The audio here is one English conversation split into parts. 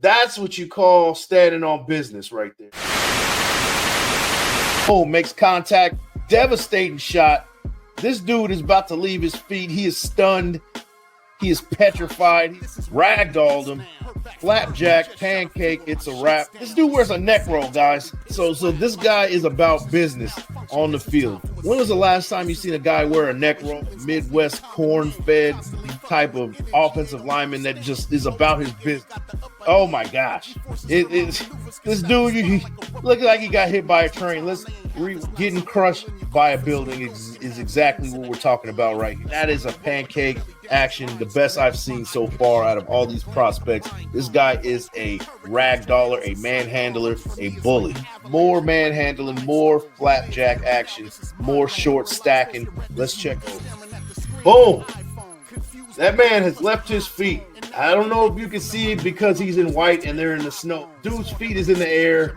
That's what you call standing on business right there. Oh, makes contact, devastating shot. This dude is about to leave his feet. He is stunned. He is petrified. He ragdolled him. Flapjack, pancake, it's a wrap. This dude wears a neck roll, guys. So this guy is about business on the field. When was the last time you seen a guy wear a neck roll? Midwest corn-fed type of offensive lineman that just is about his business. Oh my gosh. This dude, he looked like he got hit by a train. Getting crushed by a building is exactly what we're talking about right here. That is a pancake action, the best I've seen so far out of all these prospects. This guy is a ragdoller, a manhandler, a bully. More manhandling, more flapjack action, more short stacking. Let's check over. Boom. That man has left his feet. I don't know if you can see it because he's in white and they're in the snow. Dude's feet is in the air.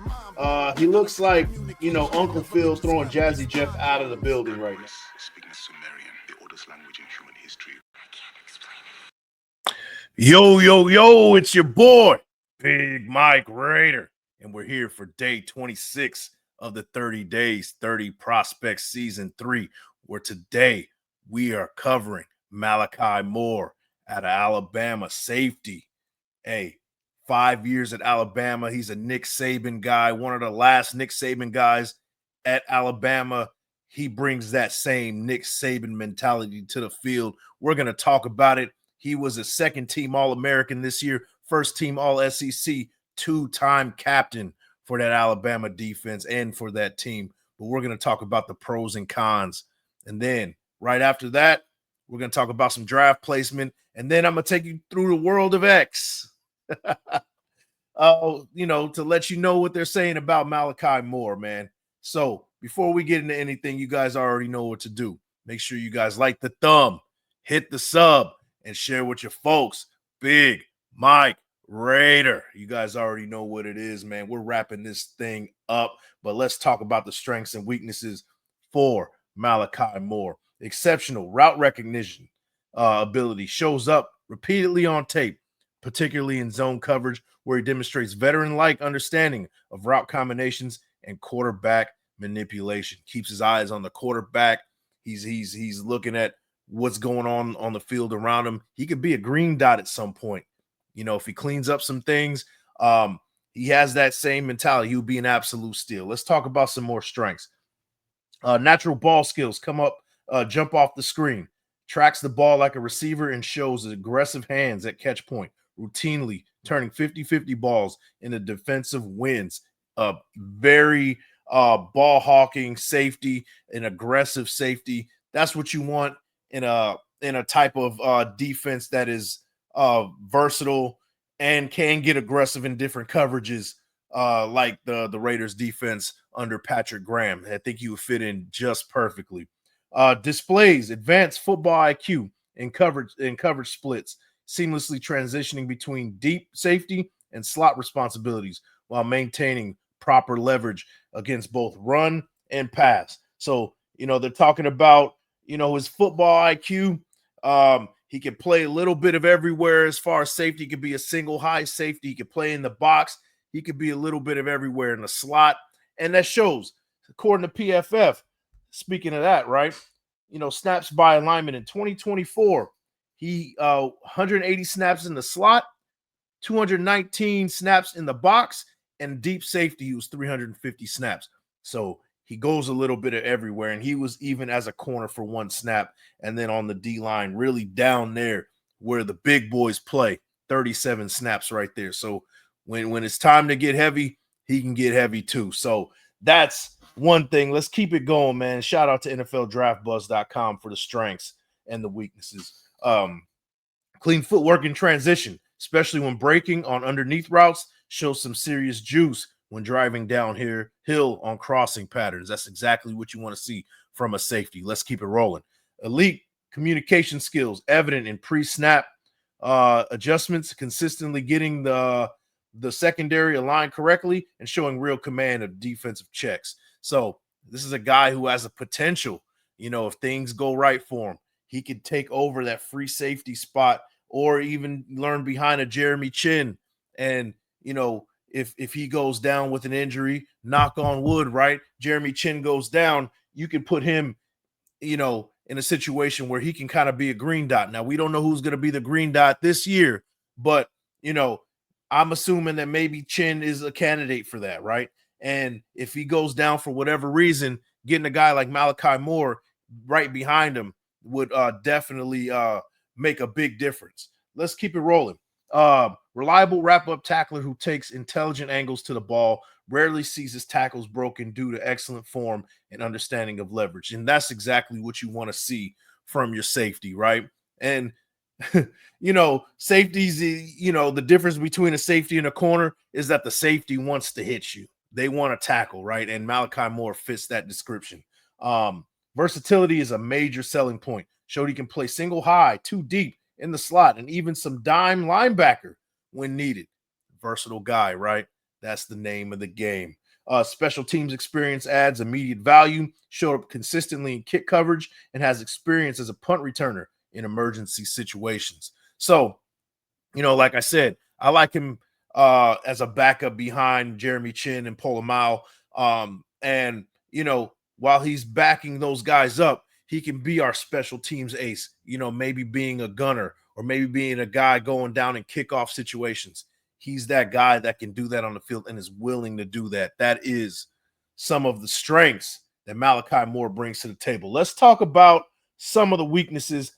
He looks like, Uncle Phil's throwing Jazzy Jeff out of the building right now. Speaking Sumerian, the oldest language in human history. I can't explain it. Yo, it's your boy, Big Mike Raider. And we're here for day 26 of the 30 Days, 30 Prospects Season 3, where today we are covering Malachi Moore out of Alabama, safety. Hey, 5 years at Alabama. He's a Nick Saban guy, one of the last Nick Saban guys at Alabama. He brings that same Nick Saban mentality to the field. We're going to talk about it. He was a second-team All-American this year, first-team All-SEC, two-time captain for that Alabama defense and for that team. But we're going to talk about the pros and cons. And then right after that, we're going to talk about some draft placement. And then I'm going to take you through the world of X. To let you know what they're saying about Malachi Moore, man. So before we get into anything, you guys already know what to do. Make sure you guys like the thumb, hit the sub, and share with your folks. Big Mike Raider. You guys already know what it is, man. We're wrapping this thing up, but let's talk about the strengths and weaknesses for Malachi Moore. Exceptional route recognition ability, shows up repeatedly on tape, particularly in zone coverage, where he demonstrates veteran-like understanding of route combinations and quarterback manipulation. Keeps his eyes on the quarterback. He's looking at what's going on the field around him. He could be a green dot at some point. If he cleans up some things, he has that same mentality. He'll be an absolute steal. Let's talk about some more strengths. Natural ball skills come up, jump off the screen. Tracks the ball like a receiver and shows aggressive hands at catch point, routinely turning 50-50 balls into defensive wins. Very ball hawking safety, an aggressive safety. That's what you want in a type of defense that is versatile and can get aggressive in different coverages, like the Raiders defense under Patrick Graham. I think he would fit in just perfectly. Displays advanced football IQ and coverage splits, seamlessly transitioning between deep safety and slot responsibilities while maintaining proper leverage against both run and pass. So, they're talking about, his football IQ. He can play a little bit of everywhere as far as safety. He could be a single high safety. He could play in the box. He could be a little bit of everywhere in the slot. And that shows, according to PFF. Speaking of that, right? Snaps by alignment in 2024, he 180 snaps in the slot, 219 snaps in the box, and deep safety, he was 350 snaps. So he goes a little bit of everywhere, and he was even as a corner for one snap. And then on the D-line, really down there where the big boys play, 37 snaps right there. So when it's time to get heavy, he can get heavy too. So that's one thing. Let's keep it going, man. Shout out to NFLDraftBuzz.com for the strengths and the weaknesses. Clean footwork in transition, especially when breaking on underneath routes, shows some serious juice when driving downhill on crossing patterns. That's exactly what you want to see from a safety. Let's keep it rolling. Elite communication skills, evident in pre-snap adjustments, consistently getting the secondary aligned correctly and showing real command of defensive checks. So this is a guy who has a potential, if things go right for him, he could take over that free safety spot or even learn behind a Jeremy Chin. And, if he goes down with an injury, knock on wood, right? Jeremy Chin goes down, you can put him, in a situation where he can kind of be a green dot. Now, we don't know who's going to be the green dot this year, but, I'm assuming that maybe Chin is a candidate for that, right? And if he goes down for whatever reason, getting a guy like Malachi Moore right behind him would definitely make a big difference. Let's keep it rolling. Reliable wrap-up tackler who takes intelligent angles to the ball, rarely sees his tackles broken due to excellent form and understanding of leverage. And that's exactly what you want to see from your safety, right? And safeties, the difference between a safety and a corner is that the safety wants to hit you. They want to tackle, right? And Malachi Moore fits that description. Versatility is a major selling point. Showed he can play single high, two deep in the slot, and even some dime linebacker when needed. Versatile guy, right? That's the name of the game. Special teams experience adds immediate value, showed up consistently in kick coverage, and has experience as a punt returner in emergency situations. So, like I said, I like him as a backup behind Jeremy Chin and Polamalu. And, while he's backing those guys up, he can be our special teams ace, maybe being a gunner or maybe being a guy going down in kickoff situations. He's that guy that can do that on the field and is willing to do that. That is some of the strengths that Malachi Moore brings to the table. Let's talk about some of the weaknesses.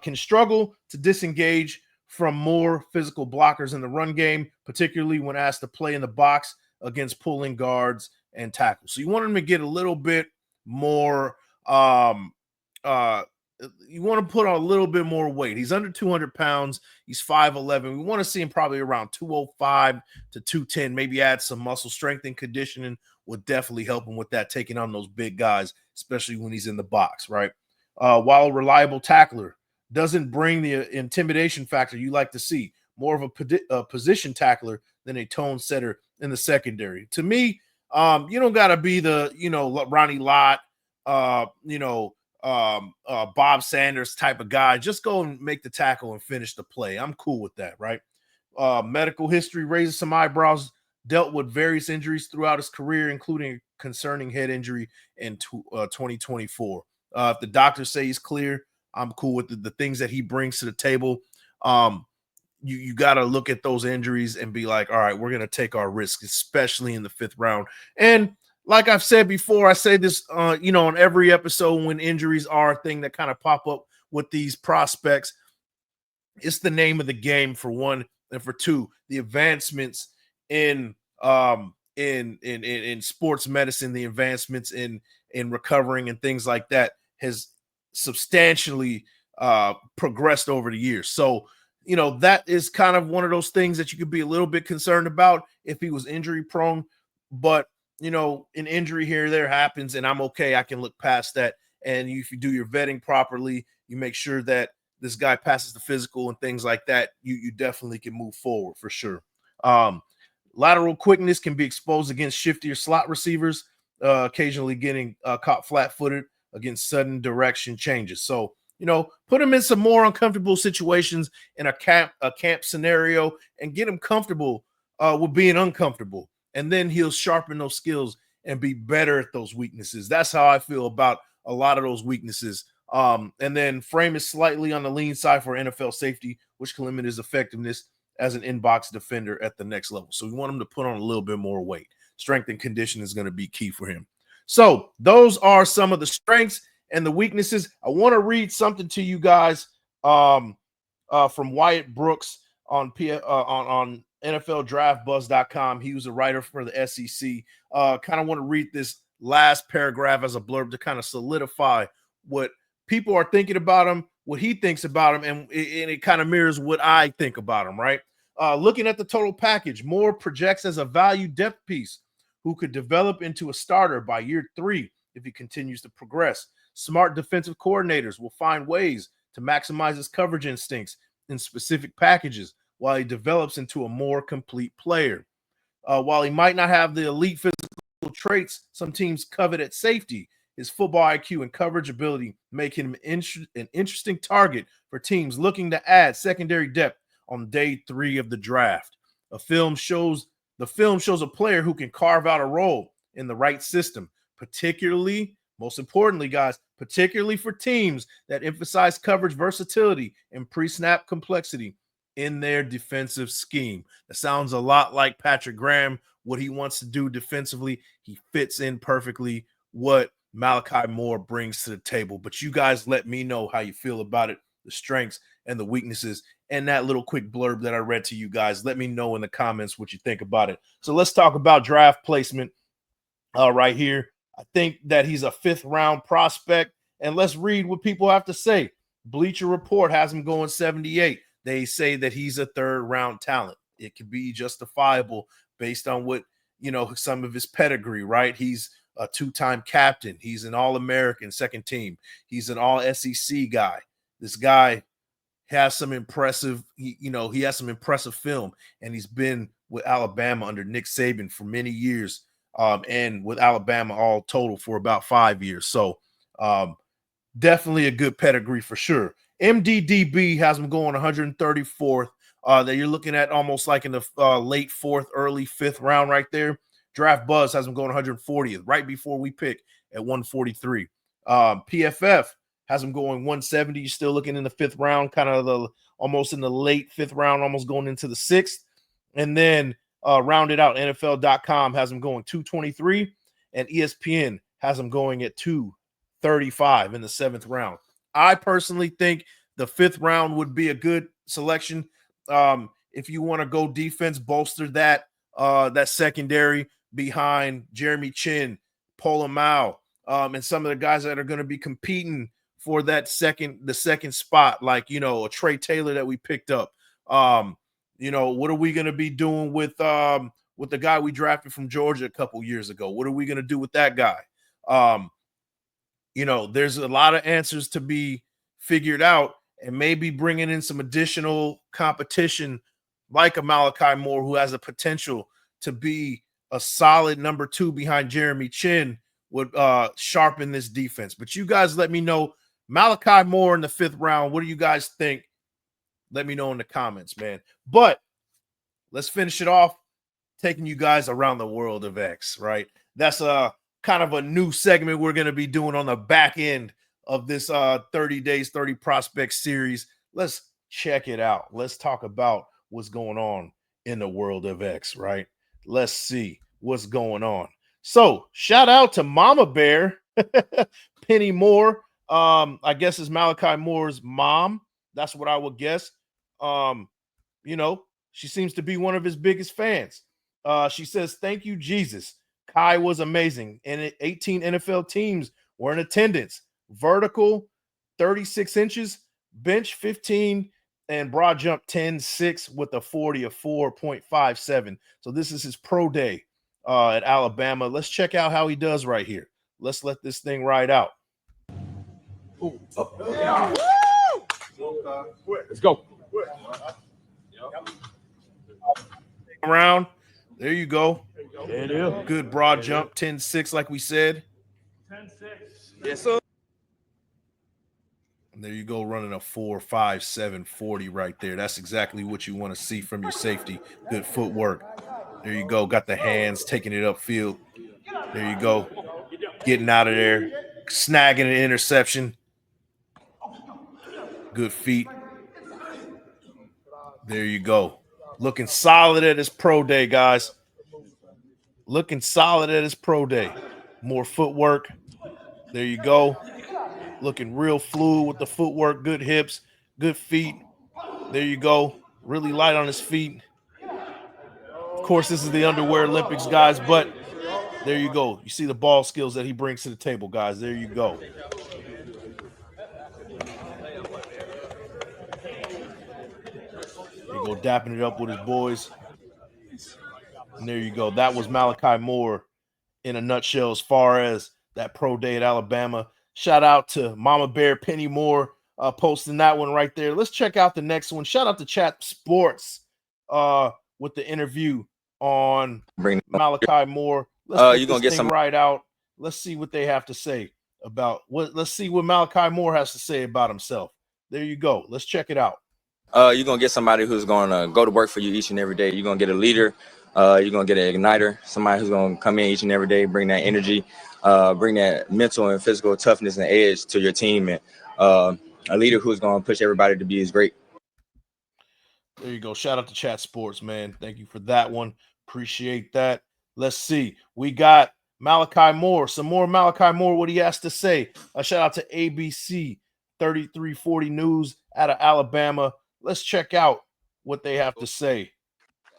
Can struggle to disengage from more physical blockers in the run game, particularly when asked to play in the box against pulling guards and tackles. So you want him to get a little bit more you want to put on a little bit more weight. He's under 200 pounds. He's 5'11". We want to see him probably around 205 to 210, maybe add some muscle strength and conditioning would definitely help him with that, taking on those big guys, especially when he's in the box, right? While a reliable tackler, doesn't bring the intimidation factor you like to see. More of a position tackler than a tone setter in the secondary. To me, you don't got to be the, Ronnie Lott, Bob Sanders type of guy. Just go and make the tackle and finish the play. I'm cool with that, right? Medical history raises some eyebrows. Dealt with various injuries throughout his career, including a concerning head injury in 2024. If the doctors say he's clear, I'm cool with the things that he brings to the table. You got to look at those injuries and be like, all right, we're going to take our risk, especially in the 5th round. And like I've said before, I say this, on every episode when injuries are a thing that kind of pop up with these prospects. It's the name of the game, for one, and for two, the advancements in sports medicine, the advancements in recovering and things like that has substantially progressed over the years. So, that is kind of one of those things that you could be a little bit concerned about if he was injury prone. But, an injury here or there happens, and I'm okay. I can look past that. And if you do your vetting properly, you make sure that this guy passes the physical and things like that, you definitely can move forward for sure. Lateral quickness can be exposed against shiftier slot receivers, occasionally getting caught flat-footed against sudden direction changes. So, put him in some more uncomfortable situations in a camp scenario and get him comfortable with being uncomfortable. And then he'll sharpen those skills and be better at those weaknesses. That's how I feel about a lot of those weaknesses. And then frame is slightly on the lean side for NFL safety, which can limit his effectiveness as an in-box defender at the next level. So we want him to put on a little bit more weight. Strength and condition is going to be key for him. So those are some of the strengths and the weaknesses. I want to read something to you guys from Wyatt Brooks on NFLDraftBuzz.com. He was a writer for the SEC. Kind of want to read this last paragraph as a blurb to kind of solidify what people are thinking about him, what he thinks about him, and it kind of mirrors what I think about him, right? Looking at the total package, Moore projects as a value depth piece who could develop into a starter by year 3 if he continues to progress. Smart defensive coordinators will find ways to maximize his coverage instincts in specific packages while he develops into a more complete player. While he might not have the elite physical traits some teams covet at safety, His football IQ and coverage ability make him an interesting target for teams looking to add secondary depth on day 3 of the draft. The film shows a player who can carve out a role in the right system, particularly, most importantly, guys, particularly for teams that emphasize coverage versatility and pre-snap complexity in their defensive scheme. That sounds a lot like Patrick Graham, what he wants to do defensively. He fits in perfectly what Malachi Moore brings to the table. But you guys let me know how you feel about it, the strengths and the weaknesses, and that little quick blurb that I read to you guys. Let me know in the comments what you think about it. So let's talk about draft placement right here. I think that he's a 5th-round prospect, and let's read what people have to say. Bleacher Report has him going 78. They say that he's a 3rd-round talent. It could be justifiable based on what, some of his pedigree, right? He's a 2-time captain. He's an All-American second team. He's an All-SEC guy. This guy has some impressive, he has some impressive film, and he's been with Alabama under Nick Saban for many years, and with Alabama all total for about 5 years. So definitely a good pedigree for sure. MDDB has him going 134th. That you're looking at almost like in the late 4th, early 5th round right there. Draft Buzz has him going 140th, right before we pick at 143. PFF has him going 170. You're still looking in the 5th round, kind of almost in the late 5th round, almost going into the 6th. And then rounded out, NFL.com has him going 223, and ESPN has him going at 235 in the 7th round. I personally think the 5th round would be a good selection. If you want to go defense, bolster that secondary behind Jeremy Chin, Polamalu, and some of the guys that are going to be competing for the second spot, like a Trey Taylor that we picked up. What are we going to be doing with the guy we drafted from Georgia a couple years ago? What are we going to do with that guy? There's a lot of answers to be figured out, and maybe bringing in some additional competition like a Malachi Moore, who has the potential to be a solid number 2 behind Jeremy Chin, would sharpen this defense. But you guys let me know. Malachi Moore in the 5th round, what do you guys think? Let me know in the comments, man. But let's finish it off taking you guys around the world of X, right? That's kind of a new segment we're going to be doing on the back end of this 30 Days, 30 Prospects series. Let's check it out. Let's talk about what's going on in the world of X, right? Let's see what's going on. So shout out to Mama Bear, Penny Moore. I guess is Malachi Moore's mom. That's what I would guess. She seems to be one of his biggest fans. She says, "Thank you, Jesus. Kai was amazing. And 18 NFL teams were in attendance. Vertical, 36 inches, bench 15, and broad jump 10-6 with a 40 of 4.57. So this is his pro day at Alabama. Let's check out how he does right here. Let's let this thing ride out. Ooh. Oh. Yeah. Let's go. Around. There you go. There it is. Good broad jump, 10-6, like we said. 10-6. Yes, sir. And there you go, running a 4.57 40 right there. That's exactly what you want to see from your safety. Good footwork. There you go. Got the hands, taking it upfield. There you go. Getting out of there, snagging an interception. Good feet. There you go. Looking solid at his pro day, guys. Looking solid at his pro day. More footwork. There you go. Looking real fluid with the footwork. Good hips, good feet. There you go. Really light on his feet. Of course, this is the underwear Olympics, guys, but there you go. You see the ball skills that he brings to the table, guys. There you go. There you go, dapping it up with his boys. And there you go. That was Malachi Moore in a nutshell as far as that pro day at Alabama. Shout out to Mama Bear Penny Moore posting that one right there. Let's check out the next one. Shout out to Chat Sports with the interview on Malachi Moore. Let's you're gonna get some right out. Let's see what they have to say. about what. Let's see what Malachi Moore has to say about himself. There you go. Let's check it out. You're going to get somebody who's going to go to work for you each and every day. You're going to get a leader. You're going to get an igniter, somebody who's going to come in each and every day, bring that energy, bring that mental and physical toughness and edge to your team, and a leader who's going to push everybody to be as great. There you go. Shout out to Chat Sports, man. Thank you for that one. Appreciate that. Let's see. We got Malachi Moore. Some more Malachi Moore, what he has to say. A shout out to ABC 3340 News out of Alabama. Let's check out what they have to say.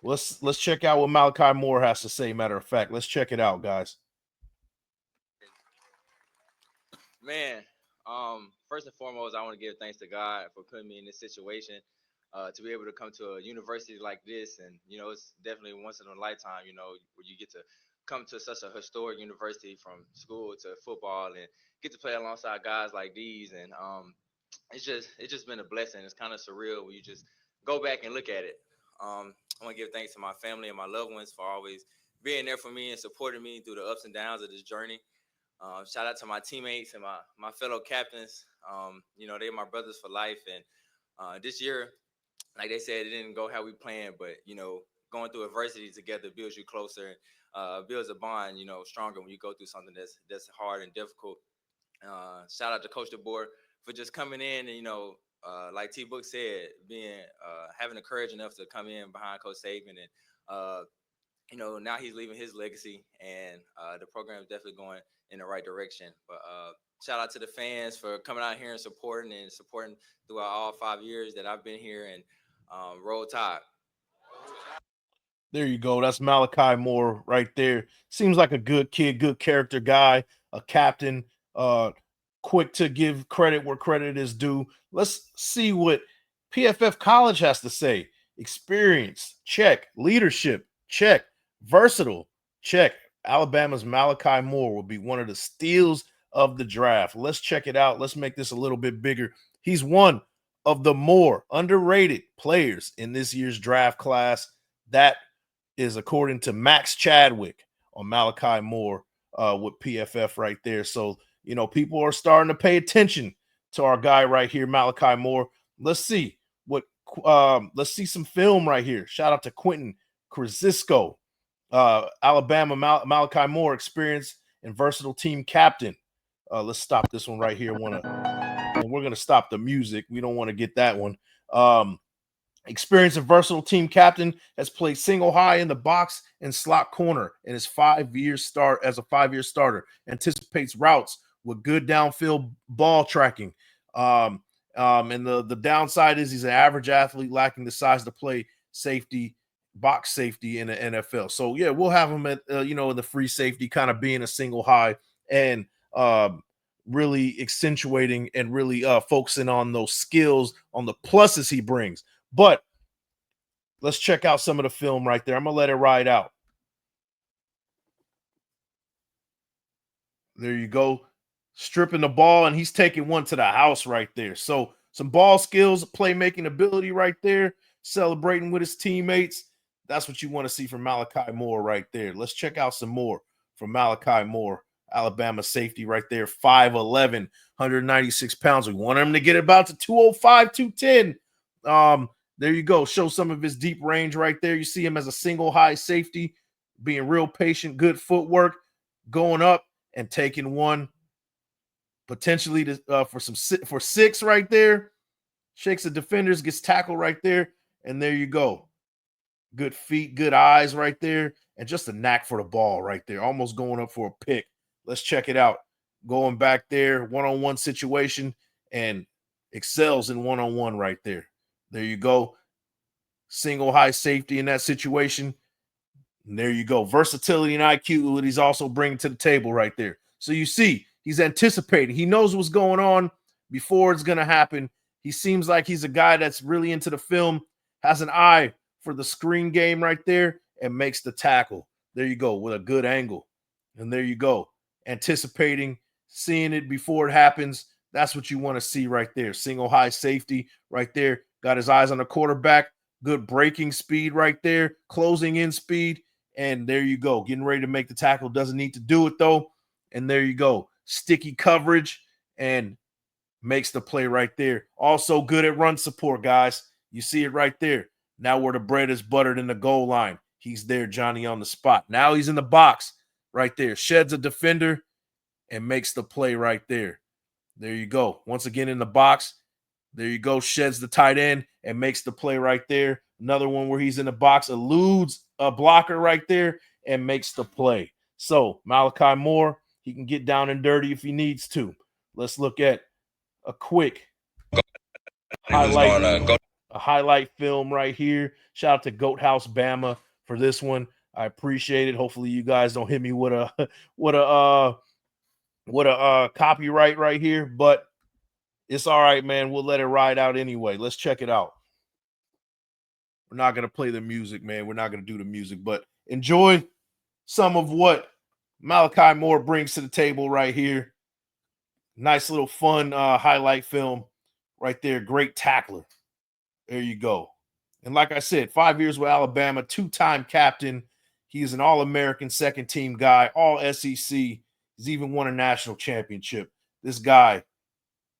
Let's check out what Malachi Moore has to say. Matter of fact, let's check it out, guys. Man, first and foremost, I want to give thanks to God for putting me in this situation. To be able to come to a university like this, and it's definitely once in a lifetime, where you get to come to such a historic university, from school to football, and get to play alongside guys like these. And it's just been a blessing. It's kind of surreal when you just go back and look at it. I want to give thanks to my family and my loved ones for always being there for me and supporting me through the ups and downs of this journey. Shout out to my teammates and my fellow captains. They're my brothers for life. And this year, like they said, it didn't go how we planned, but going through adversity together builds you closer, and builds a bond, stronger when you go through something that's hard and difficult. Shout out to Coach DeBoer for just coming in and like T Book said, being having the courage enough to come in behind Coach Saban, and now he's leaving his legacy, and the program is definitely going in the right direction. But shout out to the fans for coming out here and supporting throughout all 5 years that I've been here, and Roll Tide. There you go. That's Malachi Moore right there. Seems like a good kid, good character guy, a captain, quick to give credit where credit is due. Let's see what PFF College has to say. Experience, check. Leadership, check. Versatile, check. Alabama's Malachi Moore will be one of the steals of the draft. Let's check it out. Let's make this a little bit bigger. He's one of the more underrated players in this year's draft class. That is according to Max Chadwick on Malachi Moore with PFF right there. So, people are starting to pay attention to our guy right here, Malachi Moore. Let's see let's see some film right here. Shout out to Quentin Krzyzko, Alabama Malachi Moore, experienced and versatile team captain. Let's stop this one right here. And we're going to stop the music. We don't want to get that one. Experienced and versatile team captain, has played single high in the box and slot corner in his 5-year start as a 5-year starter. Anticipates routes with good downfield ball tracking. And the downside is he's an average athlete lacking the size to play safety, box safety in the NFL. So yeah, we'll have him at in the free safety, kind of being a single high and really accentuating and really focusing on those skills, on the pluses he brings. But let's check out some of the film right there. I'm going to let it ride out. There you go. Stripping the ball, and he's taking one to the house right there. So some ball skills, playmaking ability right there, celebrating with his teammates. That's what you want to see from Malachi Moore right there. Let's check out some more from Malachi Moore, Alabama safety right there, 5'11", 196 pounds. We want him to get about to 205, 210. There you go. Show some of his deep range right there. You see him as a single high safety, being real patient, good footwork, going up and taking one potentially for six right there. Shakes the defenders, gets tackled right there, and there you go. Good feet, good eyes right there, and just a knack for the ball right there. Almost going up for a pick. Let's check it out. Going back there, one-on-one situation, and excels in one-on-one right there. There you go. Single high safety in that situation. And there you go. Versatility and IQ that he's also bringing to the table right there. So you see, he's anticipating. He knows what's going on before it's going to happen. He seems like he's a guy that's really into the film, has an eye for the screen game right there, and makes the tackle. There you go, with a good angle. And there you go. Anticipating, seeing it before it happens. That's what you want to see right there. Single high safety right there. Got his eyes on the quarterback. Good breaking speed right there. Closing in speed. And there you go. Getting ready to make the tackle. Doesn't need to do it, though. And there you go. sticky coverage and makes the play right there. Also good at run support, guys. You see it right there. Now where the bread is buttered in the goal line. He's there, Johnny on the spot. Now he's in the box right there. Sheds a defender and makes the play right there. There you go. Once again in the box. There you go. Sheds the tight end and makes the play right there. Another one where he's in the box, eludes a blocker right there and makes the play. So Malachi Moore, he can get down and dirty if he needs to. Let's look at a quick highlight film right here. Shout out to Goat House Bama for this one. I appreciate it. Hopefully you guys don't hit me with a copyright right here, but it's all right, man. We'll let it ride out anyway. Let's check it out. We're not going to play the music, man. We're not going to do the music, but enjoy some of what Malachi Moore brings to the table right here. Nice little fun highlight film right there. Great tackler. There you go. And like I said, 5 years with Alabama, two-time captain. He's an All-American second-team guy, all SEC. He's even won a national championship. This guy,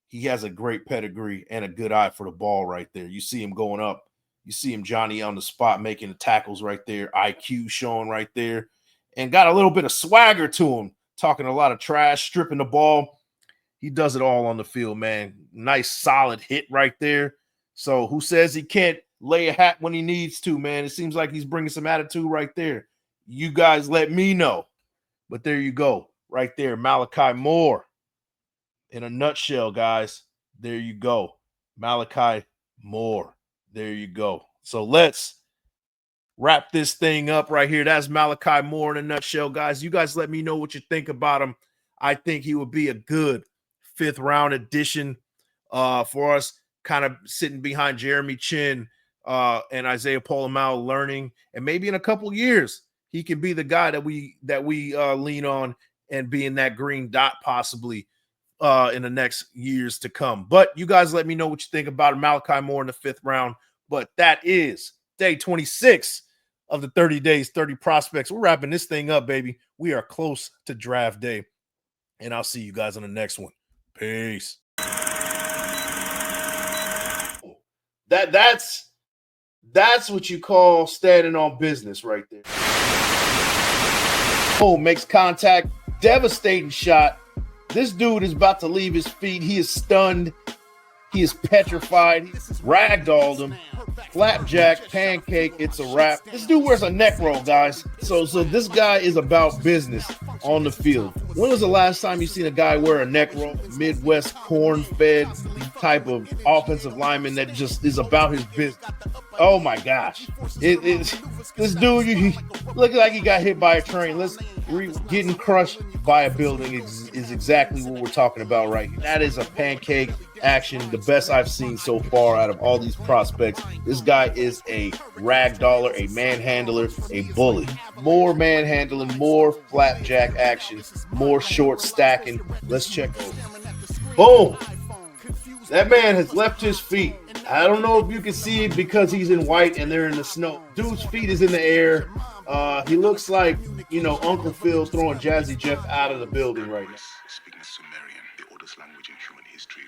he has a great pedigree and a good eye for the ball right there. You see him going up. You see him, Johnny, on the spot, making the tackles right there. IQ showing right there. And got a little bit of swagger to him. Talking a lot of trash, stripping the ball. He does it all on the field, man. Nice, solid hit right there. So who says he can't lay a hat when he needs to, man? It seems like he's bringing some attitude right there. You guys let me know. But there you go. Right there, Malachi Moore. In a nutshell, guys, there you go. Malachi Moore. There you go. So let's wrap this thing up right here. That's Malachi Moore in a nutshell, guys. You guys let me know what you think about him. I think he would be a good fifth-round addition for us, kind of sitting behind Jeremy Chin and Isaiah Polamalu learning. And maybe in a couple years, he could be the guy that we lean on and be in that green dot possibly in the next years to come. But you guys let me know what you think about Malachi Moore in the fifth round. But that is day 26 of the 30 days, 30 prospects. We're wrapping this thing up, baby. We are close to draft day. And I'll see you guys on the next one. Peace. That's what you call standing on business right there. Oh, makes contact. Devastating shot. This dude is about to leave his feet. He is stunned. He is petrified. Ragdolled him. Flapjack, pancake, it's a wrap. This dude wears a neck roll, guys. So this guy is about business on the field. When was the last time you seen a guy wear a neck roll? Midwest corn-fed type of offensive lineman that just is about his business. Oh my gosh. This dude, he look like he got hit by a train. Getting crushed by a building is exactly what we're talking about right here. That is a pancake action, the best I've seen so far out of all these prospects. This guy is a ragdoller, a manhandler, a bully. More manhandling, more flapjack action, more short stacking. Let's check those. Boom. That man has left his feet. I don't know if you can see it because he's in white and they're in the snow. Dude's feet is in the air. He looks like, Uncle Phil throwing Jazzy Jeff out of the building right now. Speaking Sumerian, the oldest language in human history.